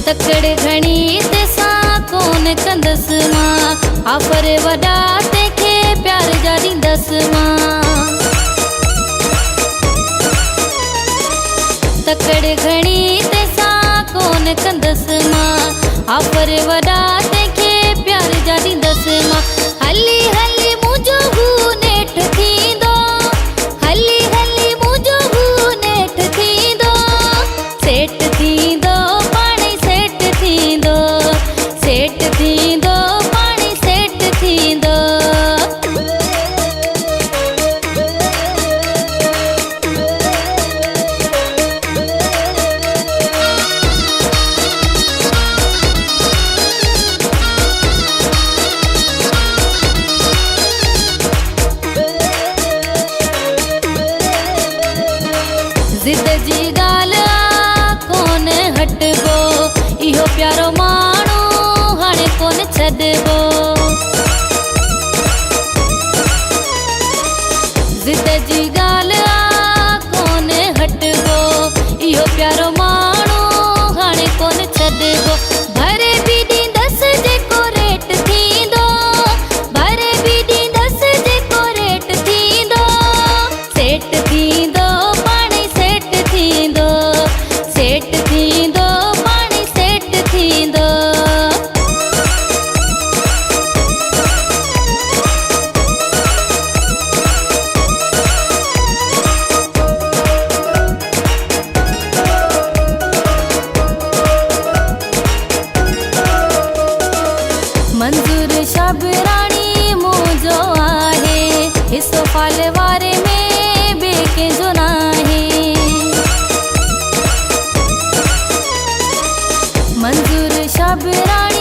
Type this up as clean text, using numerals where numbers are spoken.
तकड़ घणी तेसा कोन कंदस मां आफर वडा तेखे प्यार जा ॾींदस मां तकड़ घणी तेसा कोन कंदस मां आफर वडा तेखे प्यार जा ॾींदस मां हली हली मुंहिंजो हू नेठ थींदो हली हली मुंहिंजो हू नेठ थींदो सेठ थींदो सेठ थींदो पाणी सेठ थींदो ज़िद जी ॻाल्हि कोन हटबो इहो प्यारो माण्हू हाणे कोन छॾबो ज़िद जी ॻाल्हि कोन हटबो इहो प्यारो माण्हू हाणे कोन छॾबो भरे बि ॾींदसि जेको रेट थींदो भरे बि ॾींदसि जेको रेट थींदो सेठ थींदो पाणी सेठ थींदो सेठ थींदो पाणी सेठ थींदो मंजूर शाबराणी मुंहिंजो आहे हिसो फाल वारे में ॿिए कंहिंजो नाहे मंजूर शाबराणी